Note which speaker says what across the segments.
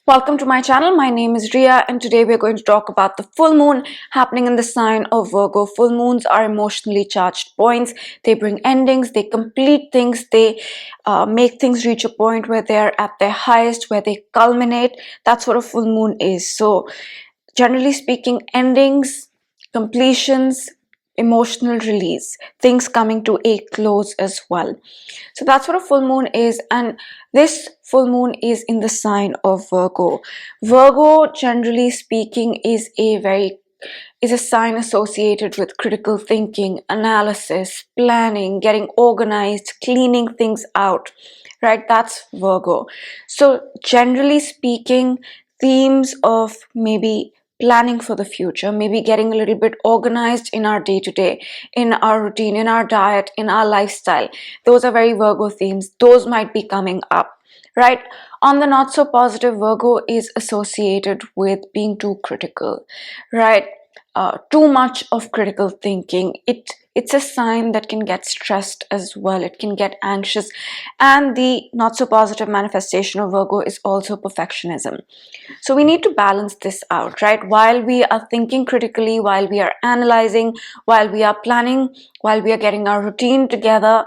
Speaker 1: Welcome to my channel. My name is Ria and today we're going to talk about the full moon happening in the sign of Virgo. Full moons are emotionally charged points. They bring endings, they complete things, they make things reach a point where they're at their highest, where they culminate. That's what a full moon is. So generally speaking, endings, completions, emotional release, things coming to a close as well. So that's what a full moon is, and this full moon is in the sign of Virgo. Virgo, generally speaking, is a sign associated with critical thinking, analysis, planning, getting organized, cleaning things out, right? That's Virgo. So generally speaking, themes of maybe planning for the future, maybe getting a little bit organized in our day-to-day, in our routine, in our diet, in our lifestyle, those are very Virgo themes. Those might be coming up, right? On the not so positive, Virgo is associated with being too critical, right? Too much of critical thinking. It's a sign that can get stressed as well. It can get anxious. And the not so positive manifestation of Virgo is also perfectionism. So we need to balance this out, right? While we are thinking critically, while we are analyzing, while we are planning, while we are getting our routine together,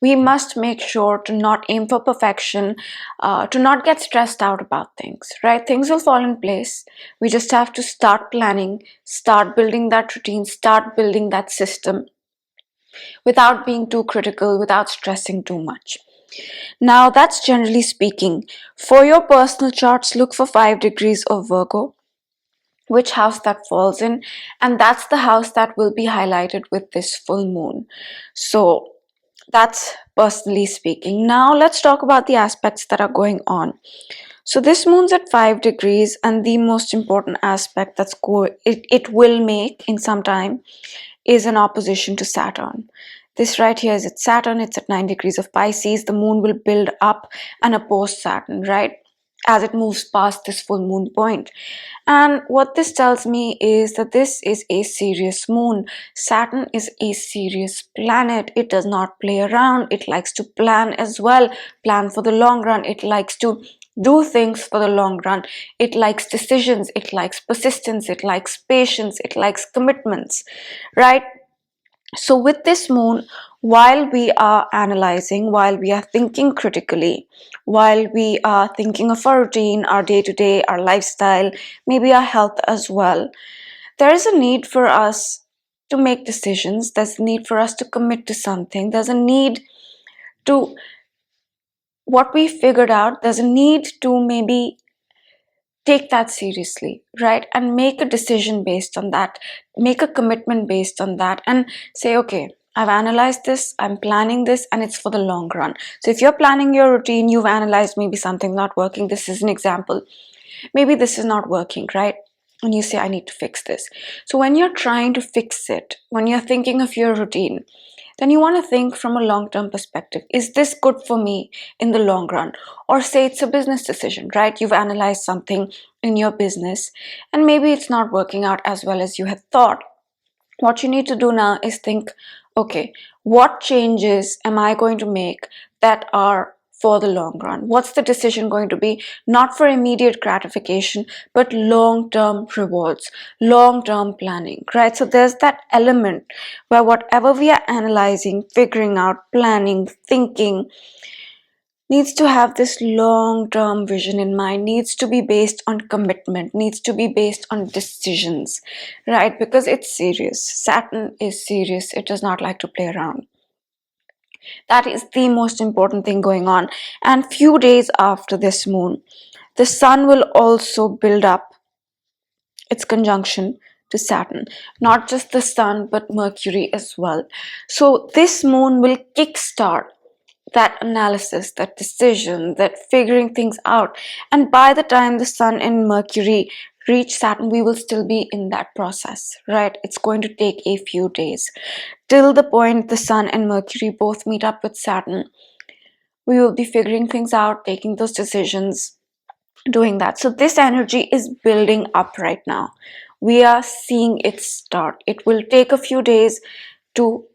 Speaker 1: we must make sure to not aim for perfection, to not get stressed out about things, right? Things will fall in place. We just have to start planning, start building that routine, start building that system without being too critical, without stressing too much. Now, that's generally speaking. For your personal charts, look for 5 degrees of Virgo, which house that falls in, and that's the house that will be highlighted with this full moon. So, that's personally speaking. Now let's talk about the aspects that are going on. So this moon's at 5 degrees, and the most important aspect it will make in some time is an opposition to Saturn. This right here is at Saturn. It's at 9 degrees of Pisces. The moon will build up and oppose Saturn, right, as it moves past this full moon point. And what this tells me is that this is a serious moon. Saturn is a serious planet. It does not play around. It likes to plan as well, plan for the long run. It likes to do things for the long run. It likes decisions. It likes persistence. It likes patience. It likes commitments, right? So with this moon, while we are analyzing, while we are thinking critically, while we are thinking of our routine, our day-to-day, our lifestyle, maybe our health as well, there is a need for us to make decisions. There's a need for us to commit to something. There's a need to what we figured out. There's a need to maybe take that seriously, right? And make a decision based on that, make a commitment based on that, and say, okay, I've analyzed this, I'm planning this, and it's for the long run. So if you're planning your routine, you've analyzed maybe something not working. This is an example. Maybe this is not working, right? And you say, I need to fix this. So when you're trying to fix it, when you're thinking of your routine, then you want to think from a long-term perspective. Is this good for me in the long run? Or say it's a business decision, right? You've analyzed something in your business and maybe it's not working out as well as you had thought. What you need to do now is think, okay, what changes am I going to make that are for the long run? What's the decision going to be? Not for immediate gratification, but long-term rewards, long-term planning, right? So there's that element where whatever we are analyzing, figuring out, planning, thinking, needs to have this long-term vision in mind, needs to be based on commitment, needs to be based on decisions, right? Because it's serious. Saturn is serious. It does not like to play around. That is the most important thing going on. And few days after this moon, the sun will also build up its conjunction to Saturn. Not just the sun, but Mercury as well. So this moon will kickstart that analysis, that decision, that figuring things out. And by the time the sun and Mercury reach Saturn, we will still be in that process, right? It's going to take a few days. Till the point the sun and Mercury both meet up with Saturn, we will be figuring things out, taking those decisions, doing that. So this energy is building up right now. We are seeing it start. It will take a few days to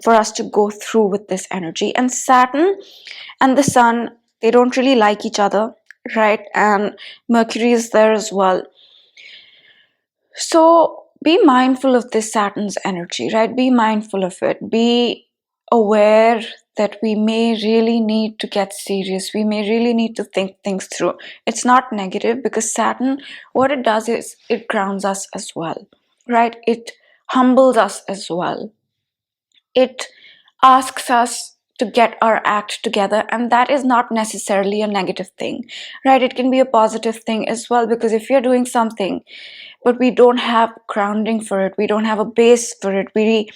Speaker 1: for us to go through with this energy. And Saturn and the sun, they don't really like each other. right? And Mercury is there as well. So be mindful of this Saturn's energy, right? Be mindful of it. Be aware that we may really need to get serious. We may really need to think things through. It's not negative, because Saturn, what it does is it grounds us as well, right? It humbles us as well. It asks us to get our act together, and that is not necessarily a negative thing, right? It can be a positive thing as well, because if you're doing something but we don't have grounding for it, we don't have a base for it, we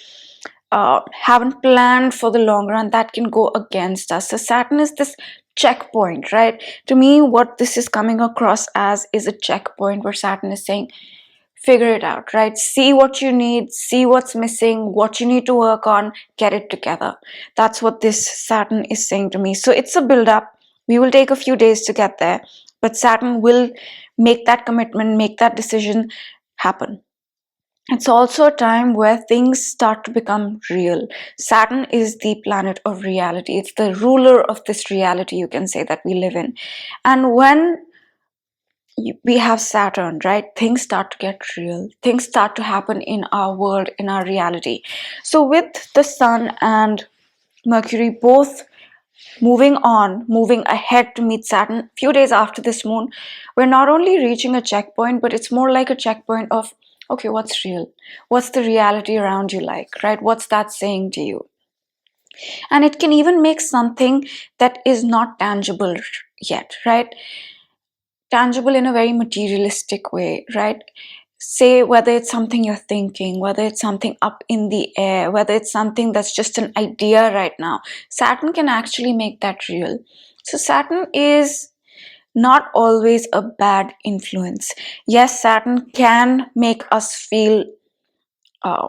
Speaker 1: haven't planned for the long run, that can go against us. So Saturn is this checkpoint, right? To me, what this is coming across as is a checkpoint where Saturn is saying, figure it out, right? See what you need, see what's missing, what you need to work on, get it together. That's what this Saturn is saying to me. So it's a build up. We will take a few days to get there, but Saturn will make that commitment, make that decision happen. It's also a time where things start to become real. Saturn is the planet of reality. It's the ruler of this reality, you can say, that we live in. And when we have Saturn, right? Things start to get real. Things start to happen in our world, in our reality. So with the Sun and Mercury both moving on, moving ahead to meet Saturn, few days after this moon, we're not only reaching a checkpoint, but it's more like a checkpoint of, okay, what's real? What's the reality around you like, right? What's that saying to you? And it can even make something that is not tangible yet, right? Tangible in a very materialistic way, right? Say whether it's something you're thinking, whether it's something up in the air, whether it's something that's just an idea right now. Saturn can actually make that real. So Saturn is not always a bad influence. Yes, Saturn can make us feel uh,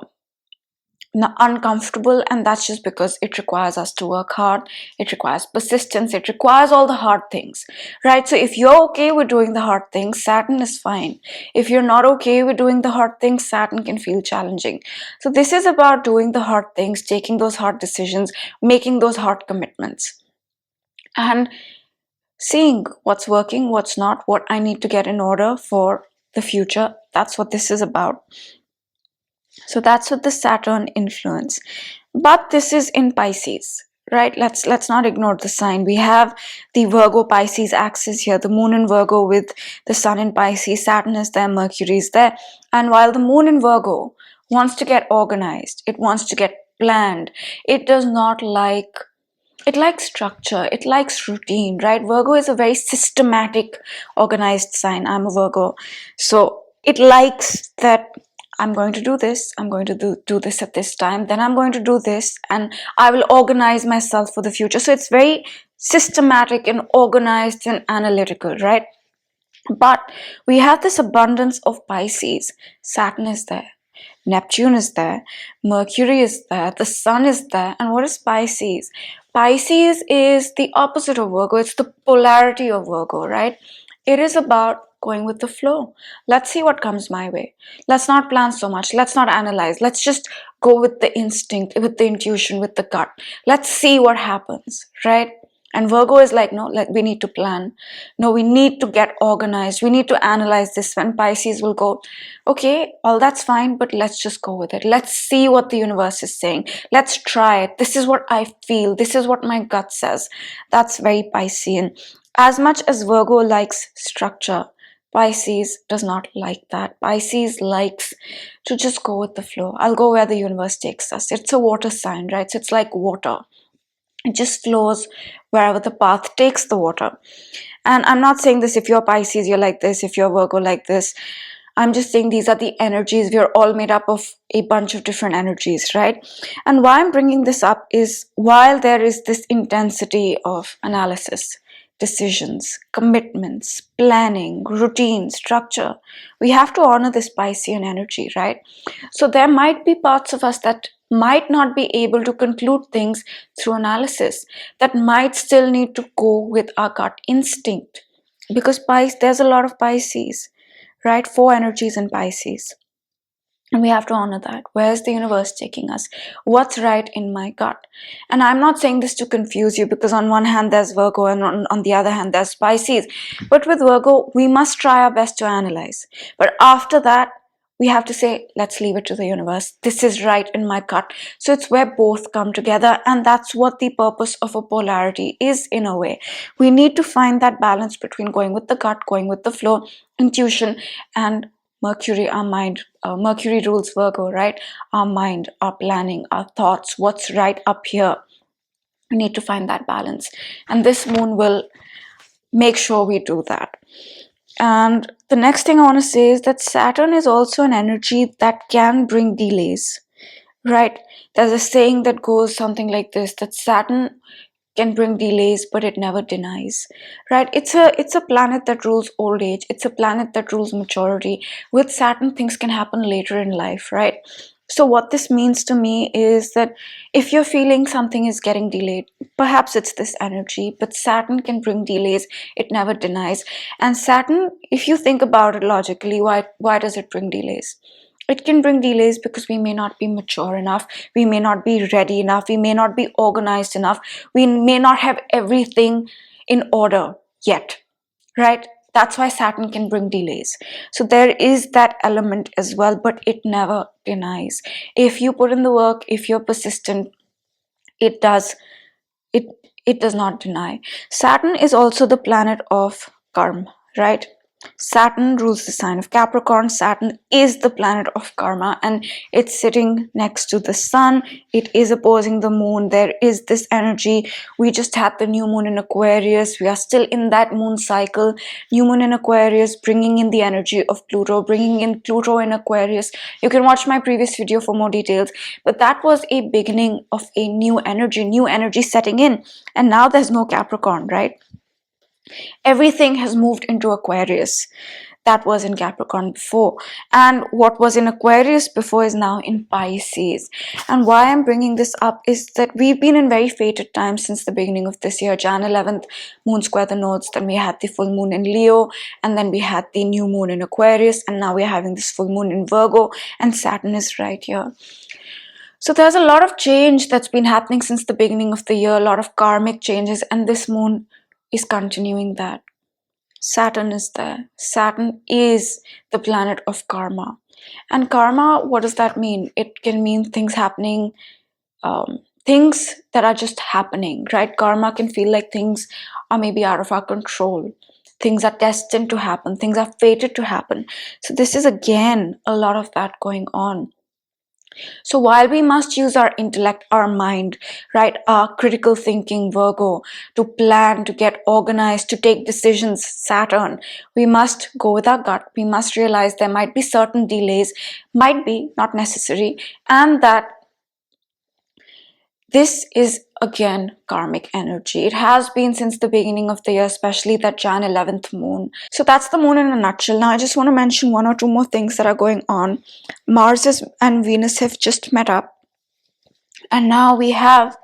Speaker 1: uncomfortable, and that's just because it requires us to work hard, it requires persistence, it requires all the hard things, right? So if you're okay with doing the hard things, Saturn is fine. If you're not okay with doing the hard things, Saturn can feel challenging. So this is about doing the hard things, taking those hard decisions, making those hard commitments, and seeing what's working, what's not, what I need to get in order for the future. That's what this is about. So that's what the Saturn influence. But this is in Pisces, right? Let's not ignore the sign. We have the Virgo Pisces axis here, the moon in Virgo with the sun in Pisces, Saturn is there, Mercury is there. And while the moon in Virgo wants to get organized, it wants to get planned, it does not like, it likes structure, it likes routine, right? Virgo is a very systematic, organized sign. I'm a Virgo. So it likes that I'm going to do this, I'm going to do this at this time, then I'm going to do this, and I will organize myself for the future. So it's very systematic and organized and analytical, right? But we have this abundance of Pisces. Saturn is there, Neptune is there, Mercury is there, the Sun is there. And what is Pisces? Pisces is the opposite of Virgo. It's the polarity of Virgo, right? It is about going with the flow. Let's see what comes my way. Let's not plan so much. Let's not analyze. Let's just go with the instinct, with the intuition, with the gut. Let's see what happens, right? And Virgo is like, no, we need to plan. No, we need to get organized. We need to analyze this. When Pisces will go, okay, all that's fine, but let's just go with it. Let's see what the universe is saying. Let's try it. This is what I feel. This is what my gut says. That's very Piscean. As much as Virgo likes structure, Pisces does not like that. Pisces likes to just go with the flow. I'll go where the universe takes us. It's a water sign, right? So it's like water. It just flows wherever the path takes the water. And I'm not saying this if you're Pisces, you're like this, if you're Virgo, like this. I'm just saying these are the energies. We are all made up of a bunch of different energies, right? And why I'm bringing this up is while there is this intensity of analysis, decisions, commitments, planning, routine, structure, we have to honor this Piscean energy, right? So there might be parts of us that might not be able to conclude things through analysis, that might still need to go with our gut instinct, because there's a lot of Pisces, right? 4 energies in Pisces. And we have to honor that. Where's the universe taking us? What's right in my gut? And I'm not saying this to confuse you, because on one hand there's Virgo and on the other hand there's Pisces. But with Virgo, we must try our best to analyze. But after that, we have to say, let's leave it to the universe. This is right in my gut. So it's where both come together. And that's what the purpose of a polarity is, in a way. We need to find that balance between going with the gut, going with the flow, intuition, and Mercury, our mind. Mercury rules Virgo, right? Our mind, our planning, our thoughts, what's right up here. We need to find that balance. And this moon will make sure we do that. And the next thing I want to say is that Saturn is also an energy that can bring delays, right? There's a saying that goes something like this, that Saturn can bring delays, but it never denies, right? It's a planet that rules old age. It's a planet that rules maturity. With Saturn, things can happen later in life, right? So what this means to me is that if you're feeling something is getting delayed, perhaps it's this energy, but Saturn can bring delays. It never denies. And Saturn, if you think about it logically, why does it bring delays? It can bring delays because we may not be mature enough, we may not be ready enough, we may not be organized enough, we may not have everything in order yet, right? That's why Saturn can bring delays. So there is that element as well, but it never denies. If you put in the work, if you're persistent, it does it it does not deny. Saturn is also the planet of karma, right? Saturn rules the sign of Capricorn. Saturn is the planet of karma, and it's sitting next to the sun. It is opposing the moon. There is this energy. We just had the new moon in Aquarius. We are still in that moon cycle. New moon in Aquarius, bringing in the energy of Pluto, bringing in Pluto in Aquarius. You can watch my previous video for more details, but that was a beginning of a new energy setting in. And now there's no Capricorn, right? Everything has moved into Aquarius. That was in Capricorn before. And what was in Aquarius before is now in Pisces. And why I'm bringing this up is that we've been in very fated times since the beginning of this year. Jan 11th, moon square the nodes. Then we had the full moon in Leo. And then we had the new moon in Aquarius. And now we're having this full moon in Virgo. And Saturn is right here. So there's a lot of change that's been happening since the beginning of the year. A lot of karmic changes. And this moon is continuing that. Saturn is there. Saturn is the planet of karma. And karma, what does that mean? It can mean things happening, things that are just happening, right? Karma can feel like things are maybe out of our control. Things are destined to happen. Things are fated to happen. So this is again a lot of that going on. So while we must use our intellect, our mind, right, our critical thinking, Virgo, to plan, to get organized, to take decisions, Saturn, we must go with our gut. We must realize there might be certain delays, might be, not necessary, and that this is again karmic energy. It has been since the beginning of the year, especially that Jan 11th moon. So that's the moon in a nutshell. Now I just want to mention one or two more things that are going on. Mars and Venus have just met up, and now we have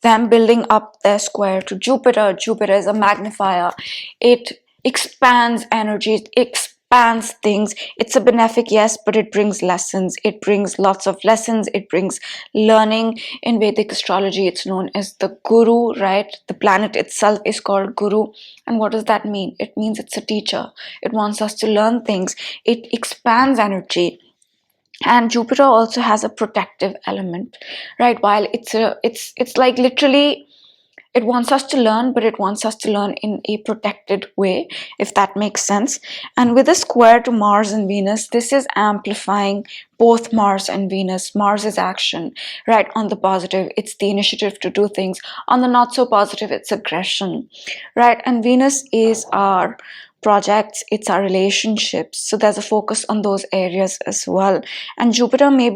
Speaker 1: them building up their square to Jupiter. Jupiter is a magnifier. It expands energy, it expands things. It's a benefic, yes, but it brings lessons. It brings lots of lessons. It brings learning. In Vedic astrology, it's known as the Guru, right? The planet itself is called Guru. And what does that mean? It means it's a teacher. It wants us to learn things. It expands energy. And Jupiter also has a protective element, right? While it's like literally, it wants us to learn, but it wants us to learn in a protected way, if that makes sense. And with a square to Mars and Venus, this is amplifying both Mars and Venus. Mars is action, right? On the positive, it's the initiative to do things. On the not so positive, it's aggression, right? And Venus is our projects, it's our relationships. So there's a focus on those areas as well. And Jupiter may